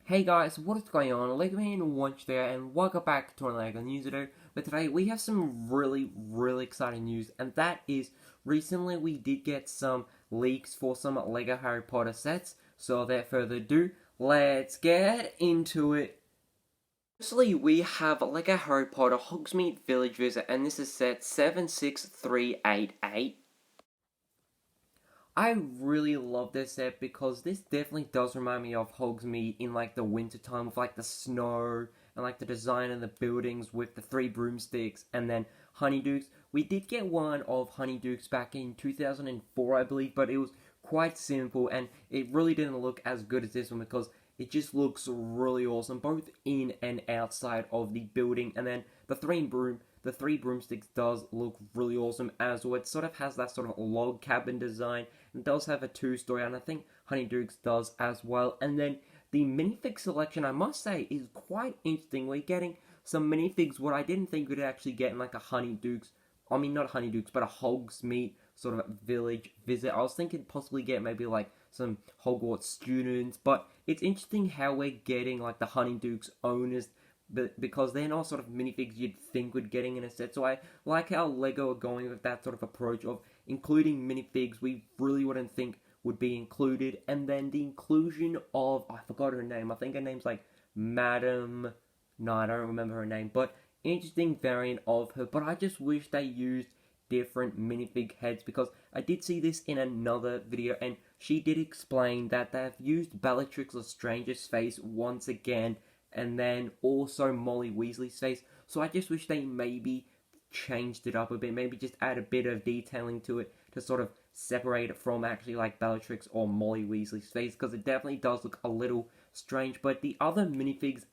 Hey guys, what is going on? Lego Man Watch there, and welcome back to our Lego News video. But today we have some really exciting news, and that is recently we did get some leaks for some Lego Harry Potter sets. So without further ado, let's get into it. Firstly, we have Lego Harry Potter Hogsmeade Village Visit, and this is set 76388. I really love this set because this definitely does remind me of Hogsmeade in like the winter time with like the snow and like the design of the buildings with the three broomsticks and then Honeydukes. We did get one of Honeydukes back in 2004, I believe, but it was quite simple and it really didn't look as good as this one because it just looks really awesome both in and outside of the building. And then the three broomsticks does look really awesome as well. It sort of has that sort of log cabin design. It does have a two-story, and I think Honeydukes does as well. And then the minifig selection, I must say, is quite interesting. We're getting some minifigs what I didn't think we'd actually get in like a Honeydukes. I mean, not Honeydukes, but a Hogsmeade sort of village visit. I was thinking possibly get maybe like some Hogwarts students, but it's interesting how we're getting like the Honeydukes owners, but because they're not sort of minifigs you'd think would getting in a set. So I like how Lego are going with that sort of approach of including minifigs we really wouldn't think would be included, and then the inclusion of, I forgot her name. I think her name's like Madam. No, I don't remember her name, but interesting variant of her. But I just wish they used different minifig heads because I did see this in another video and she did explain that they've used Bellatrix Lestrange's face once again and then also Molly Weasley's face. So I just wish they maybe changed it up a bit, maybe just add a bit of detailing to it to sort of separate it from actually like Bellatrix or Molly Weasley's face because it definitely does look a little strange. But the other minifigs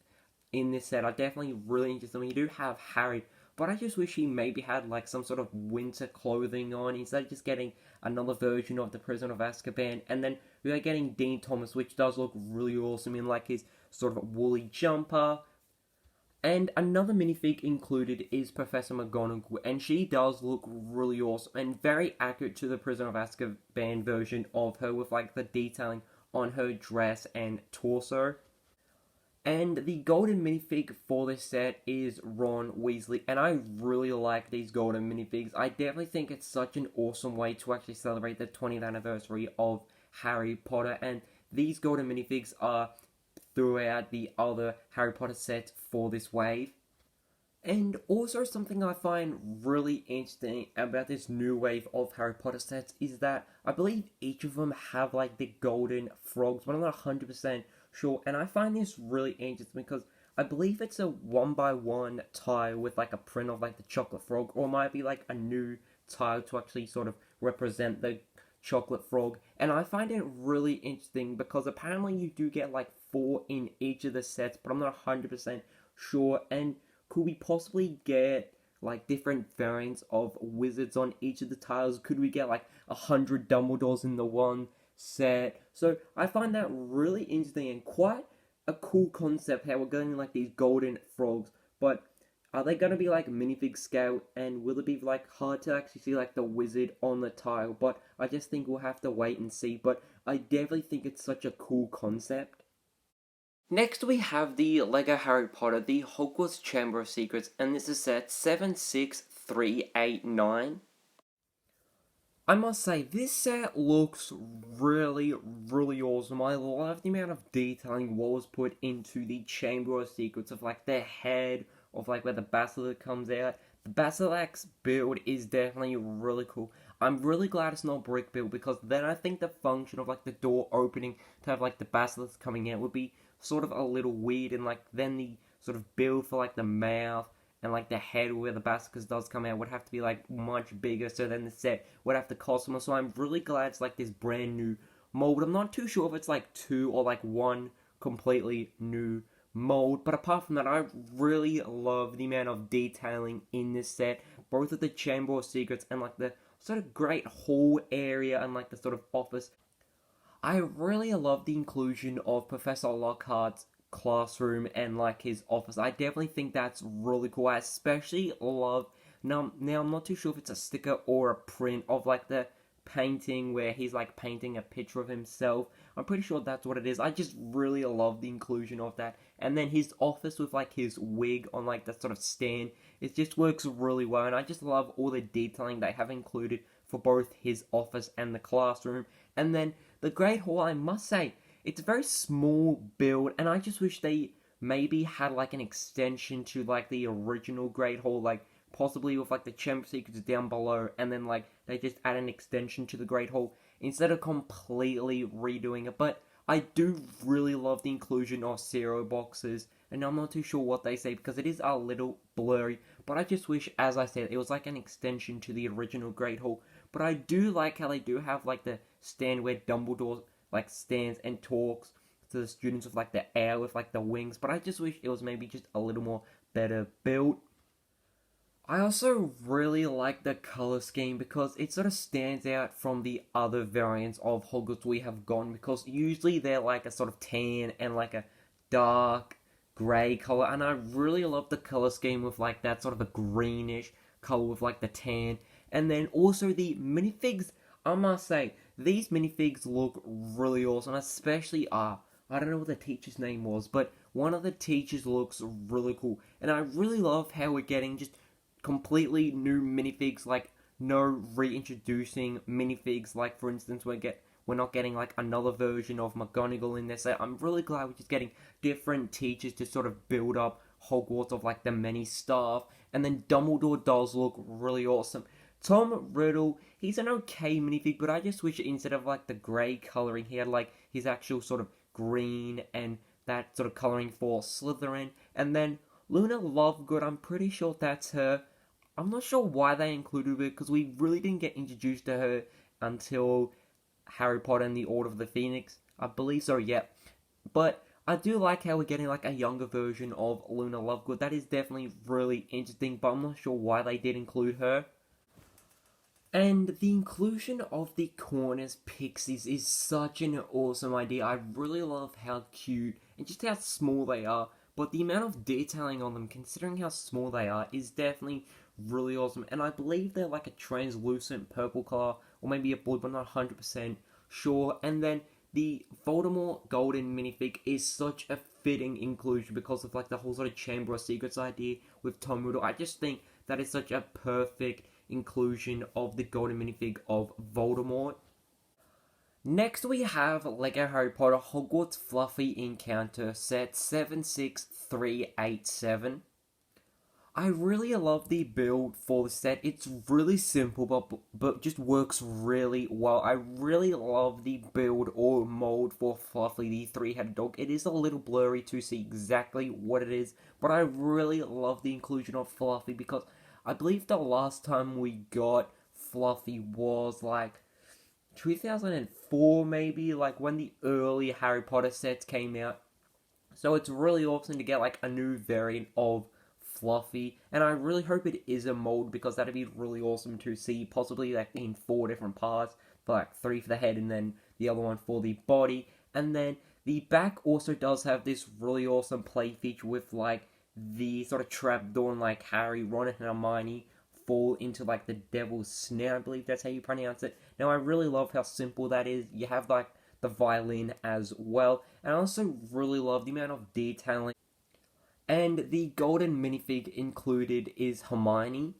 in this set are definitely really interesting. You do have Harry, but I just wish he maybe had like some sort of winter clothing on instead of just getting another version of the Prisoner of Azkaban. And then we are getting Dean Thomas, which does look really awesome in like his sort of woolly jumper. And another minifig included is Professor McGonagall, and she does look really awesome and very accurate to the Prisoner of Azkaban version of her with like the detailing on her dress and torso. And the golden minifig for this set is Ron Weasley, and I really like these golden minifigs. I definitely think it's such an awesome way to actually celebrate the 20th anniversary of Harry Potter, and these golden minifigs are throughout the other Harry Potter sets for this wave. And also something I find really interesting about this new wave of Harry Potter sets is that I believe each of them have like the golden frogs, but I'm not 100% sure. And I find this really interesting because I believe it's a 1x1 tile with like a print of like the chocolate frog, or it might be like a new tile to actually sort of represent the chocolate frog. And I find it really interesting because apparently you do get like 4 in each of the sets, but I'm not 100% sure. And could we possibly get like different variants of wizards on each of the tiles? Could we get like 100 Dumbledores in the one set? So I find that really interesting and quite a cool concept how we're getting like these golden frogs. But are they gonna be like minifig scale, and will it be like hard to actually see like the wizard on the tile? But I just think we'll have to wait and see. But I definitely think it's such a cool concept. Next we have the Lego Harry Potter, the Hogwarts Chamber of Secrets, and this is set 76389. I must say, this set looks really awesome. I love the amount of detailing what was put into the Chamber of Secrets of like the head, of like where the basilisk comes out. The basilisk build is definitely really cool. I'm really glad it's not brick build because then I think the function of like the door opening to have like the basilisk coming out would be sort of a little weird, and like then the sort of build for like the mouth and like the head where the basilisk does come out would have to be like much bigger, so then the set would have to cost more. So I'm really glad it's like this brand new mold. I'm not too sure if it's like 2 or like 1 completely new mold, but apart from that, I really love the amount of detailing in this set, both at the Chamber of Secrets and like the sort of great hall area and like the sort of office. I really love the inclusion of Professor Lockhart's classroom and like his office. I definitely think that's really cool. I especially love now I'm not too sure if it's a sticker or a print of like the painting where he's like painting a picture of himself. I'm pretty sure that's what it is. I just really love the inclusion of that. And then his office with like his wig on like that sort of stand. It just works really well, and I just love all the detailing they have included for both his office and the classroom. And then the Great Hall, I must say, it's a very small build, and I just wish they maybe had like an extension to like the original Great Hall, like possibly with like the chamber secrets down below, and then like they just add an extension to the Great Hall instead of completely redoing it. But I do really love the inclusion of cereal boxes, and I'm not too sure what they say because it is a little blurry. But I just wish, as I said, it was like an extension to the original Great Hall. But I do like how they do have like the stand where Dumbledore like stands and talks to the students with like the air with like the wings. But I just wish it was maybe just a little more better built. I also really like the color scheme because it sort of stands out from the other variants of Hogwarts we have gotten, because usually they're like a sort of tan and like a dark grey color, and I really love the color scheme with like that sort of a greenish color with like the tan. And then also the minifigs, I must say, these minifigs look really awesome, especially I don't know what the teacher's name was, but one of the teachers looks really cool, and I really love how we're getting just completely new minifigs, like no reintroducing minifigs. Like for instance, we're not getting like another version of McGonagall in there. So I'm really glad we're just getting different teachers to sort of build up Hogwarts of like the many staff. And then Dumbledore does look really awesome. Tom Riddle, he's an okay minifig, but I just wish instead of like the grey colouring, he had like his actual sort of green and that sort of colouring for Slytherin. And then Luna Lovegood, I'm pretty sure that's her. I'm not sure why they included her, because we really didn't get introduced to her until Harry Potter and the Order of the Phoenix. I believe so, yeah. But I do like how we're getting like a younger version of Luna Lovegood. That is definitely really interesting, but I'm not sure why they did include her. And the inclusion of the Corners Pixies is such an awesome idea. I really love how cute and just how small they are. But the amount of detailing on them, considering how small they are, is definitely really awesome. And I believe they're like a translucent purple color, or maybe a blue, but not 100% sure. And then the Voldemort Golden minifig is such a fitting inclusion because of like the whole sort of Chamber of Secrets idea with Tom Riddle. I just think that is such a perfect inclusion of the golden minifig of Voldemort. Next we have LEGO Harry Potter Hogwarts Fluffy Encounter set 76387. I really love the build for the set. It's really simple, but just works really well. I really love the build or mold for Fluffy, the three-headed dog. It is a little blurry to see exactly what it is, but I really love the inclusion of Fluffy because I believe the last time we got Fluffy was like 2004 maybe, like when the early Harry Potter sets came out. So it's really awesome to get like a new variant of Fluffy, and I really hope it is a mold because that'd be really awesome to see, possibly like in 4 different parts, like 3 for the head and then the other one for the body. And then the back also does have this really awesome play feature with like the sort of trapdoor and like Harry, Ron, and Hermione fall into like the Devil's Snare, I believe that's how you pronounce it. Now I really love how simple that is. You have like the violin as well, and I also really love the amount of detailing. And the golden minifig included is Hermione.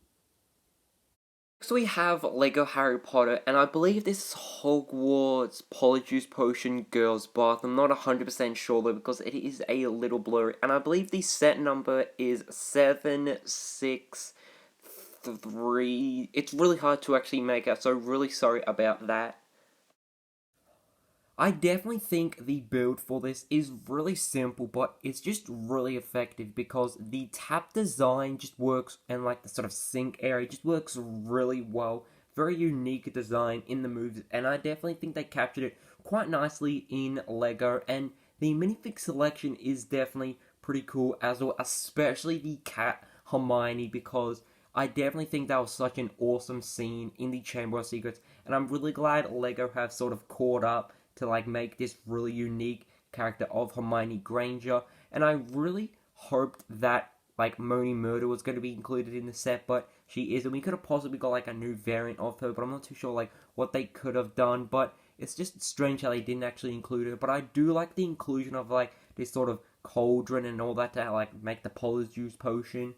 Next we have LEGO Harry Potter, and I believe this is Hogwarts Polyjuice Potion Girls Bath. I'm not 100% sure though because it is a little blurry, and I believe the set number is 763. It's really hard to actually make out, so really sorry about that. I definitely think the build for this is really simple, but it's just really effective because the tap design just works, and like the sort of sink area just works really well. Very unique design in the moves, and I definitely think they captured it quite nicely in LEGO, and the minifig selection is definitely pretty cool as well, especially the cat Hermione, because I definitely think that was such an awesome scene in the Chamber of Secrets, and I'm really glad LEGO have sort of caught up to like make this really unique character of Hermione Granger. And I really hoped that like Moaning Myrtle was going to be included in the set, but she is, and we could have possibly got like a new variant of her, but I'm not too sure like what they could have done. But it's just strange how they didn't actually include her. But I do like the inclusion of like this sort of cauldron and all that to like make the Polyjuice potion.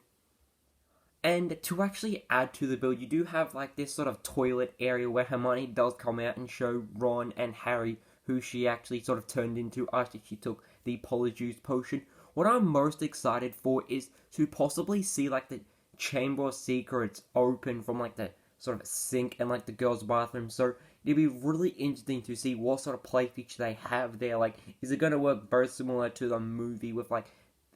And to actually add to the build, you do have like this sort of toilet area where Hermione does come out and show Ron and Harry who she actually sort of turned into after she took the Polyjuice potion. What I'm most excited for is to possibly see like the Chamber of Secrets open from like the sort of sink and like the girls' bathroom. So it'd be really interesting to see what sort of play feature they have there. Like, is it going to work very similar to the movie with like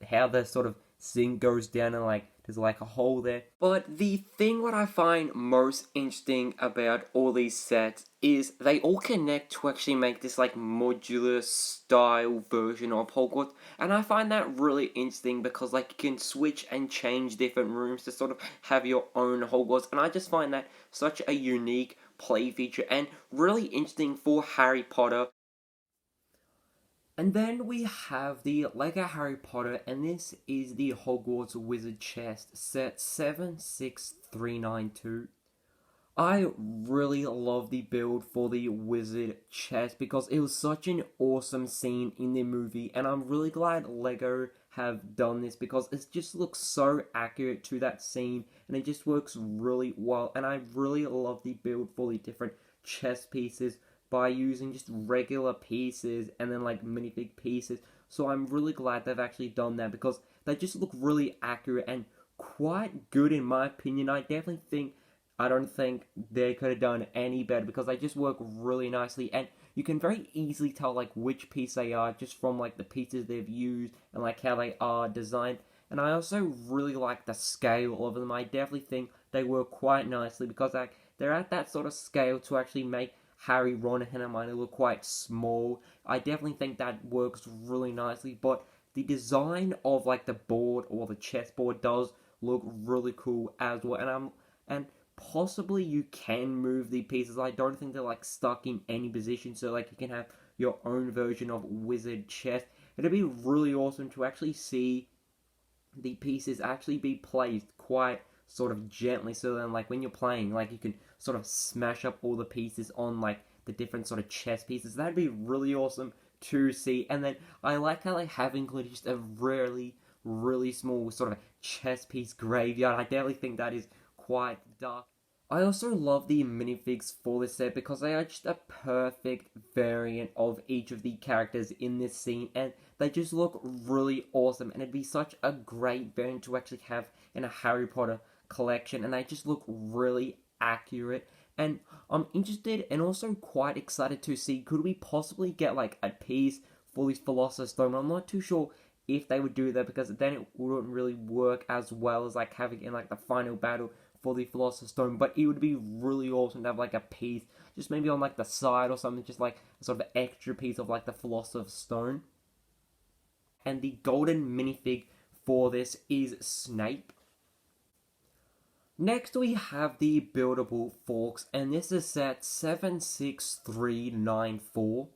how the sort of sink goes down and like there's like a hole there? But the thing what I find most interesting about all these sets is they all connect to actually make this like modular style version of Hogwarts, and I find that really interesting because like you can switch and change different rooms to sort of have your own Hogwarts, and I just find that such a unique play feature and really interesting for Harry Potter. And then we have the Lego Harry Potter, and this is the Hogwarts Wizard Chest, set 76392. I really love the build for the Wizard Chest because it was such an awesome scene in the movie, and I'm really glad Lego have done this because it just looks so accurate to that scene, and it just works really well. And I really love the build for the different chess pieces by using just regular pieces and then like minifig pieces. So I'm really glad they've actually done that because they just look really accurate and quite good in my opinion. I don't think they could have done any better because they just work really nicely, and you can very easily tell like which piece they are just from like the pieces they've used and like how they are designed. And I also really like the scale of them. I definitely think they work quite nicely because like they're at that sort of scale to actually make Harry, Ron, and Hermione look quite small. I definitely think that works really nicely, but the design of like the board or the chessboard does look really cool as well. And possibly you can move the pieces. I don't think they're like stuck in any position, so like you can have your own version of Wizard Chess. It'd be really awesome to actually see the pieces actually be placed quite sort of gently, so then like when you're playing, like you can sort of smash up all the pieces on like the different sort of chess pieces. That'd be really awesome to see. And then I like how they have included just a really small sort of chess piece graveyard. I definitely think that is quite dark. I also love the minifigs for this set because they are just a perfect variant of each of the characters in this scene, and they just look really awesome, and it'd be such a great variant to actually have in a Harry Potter collection, and they just look really accurate. And I'm interested and also quite excited to see, could we possibly get like a piece for this Philosopher's Stone? I'm not too sure if they would do that because then it wouldn't really work as well as like having in like the final battle for the Philosopher's Stone, but it would be really awesome to have like a piece, just maybe on like the side or something, just like a sort of extra piece of like the Philosopher's Stone. And the golden minifig for this is Snape. Next we have the buildable Fawkes, and this is set 76394.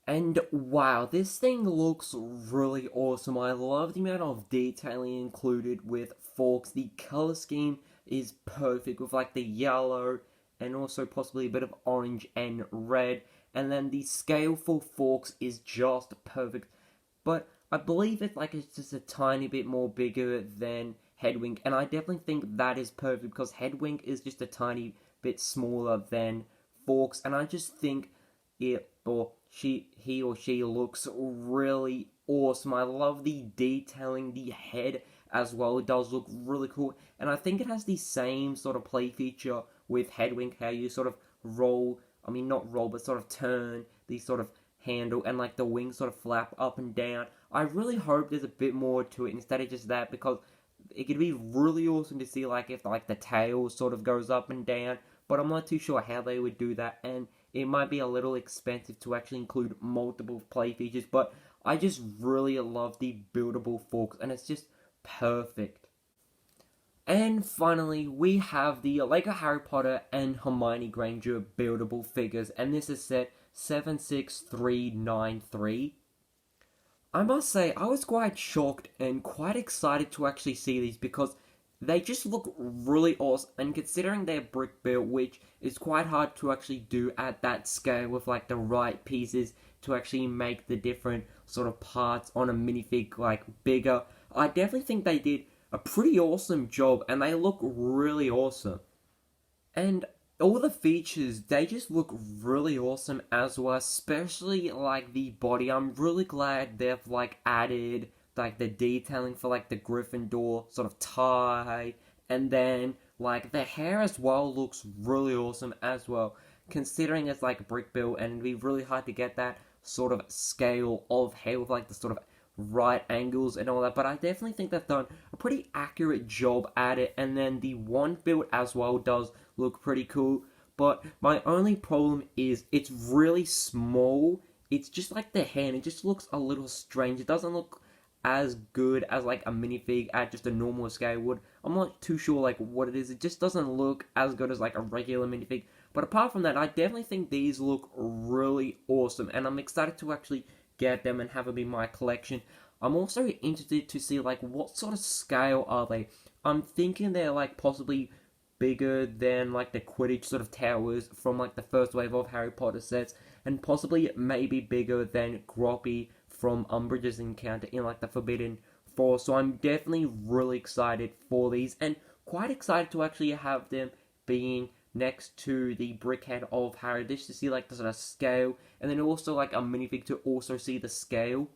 And wow, this thing looks really awesome. I love the amount of detailing included with Fawkes. The color scheme is perfect with like the yellow and also possibly a bit of orange and red. And then the scale for Fawkes is just perfect. But I believe it's just a tiny bit more bigger than Hedwig. And I definitely think that is perfect because Hedwig is just a tiny bit smaller than Fawkes. And I just think he or she looks really awesome. I love the detailing, the head as well. It does look really cool, and I think it has the same sort of play feature with Hedwig, how you sort of roll. I mean, not roll, but sort of turn the sort of handle, and like the wings sort of flap up and down. I really hope there's a bit more to it instead of just that because it could be really awesome to see like if like the tail sort of goes up and down. But I'm not too sure how they would do that, and it might be a little expensive to actually include multiple play features, but I just really love the buildable Fawkes, and it's just perfect. And finally, we have the Lego Harry Potter and Hermione Granger buildable figures, and this is set 76393. I must say, I was quite shocked and quite excited to actually see these because they just look really awesome. And considering they're brick built, which is quite hard to actually do at that scale with like the right pieces to actually make the different sort of parts on a minifig like bigger, I definitely think they did a pretty awesome job, and they look really awesome. And all the features, they just look really awesome as well, especially like the body. I'm really glad they've like added like the detailing for like the Gryffindor sort of tie, and then like the hair as well looks really awesome as well, considering it's like brick built and it'd be really hard to get that sort of scale of hair with like the sort of right angles and all that. But I definitely think they've done a pretty accurate job at it, and then the wand build as well does look pretty cool. But my only problem is it's really small. It's just like the hand, it just looks a little strange. It doesn't look as good as like a minifig at just a normal scale would. I'm not too sure like what it is. It just doesn't look as good as like a regular minifig. But apart from that, I definitely think these look really awesome, and I'm excited to actually get them and have them in my collection. I'm also interested to see like what sort of scale are they. I'm thinking they're like possibly bigger than like the Quidditch sort of towers from like the first wave of Harry Potter sets, and possibly maybe bigger than Groppy from Umbridge's encounter in like the Forbidden Forest. So I'm definitely really excited for these, and quite excited to actually have them being next to the brickhead of Harry, just to see like the sort of scale, and then also like a minifig to also see the scale.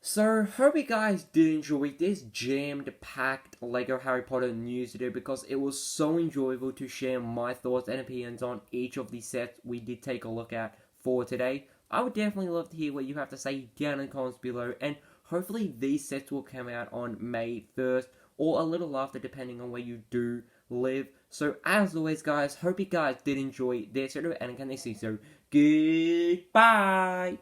So, hope you guys did enjoy this jammed-packed LEGO Harry Potter news video, because it was so enjoyable to share my thoughts and opinions on each of the sets we did take a look at for today. I would definitely love to hear what you have to say down in the comments below, and hopefully these sets will come out on May 1st or a little after, depending on where you do live. So, as always, guys, hope you guys did enjoy this video, and again, this is so goodbye!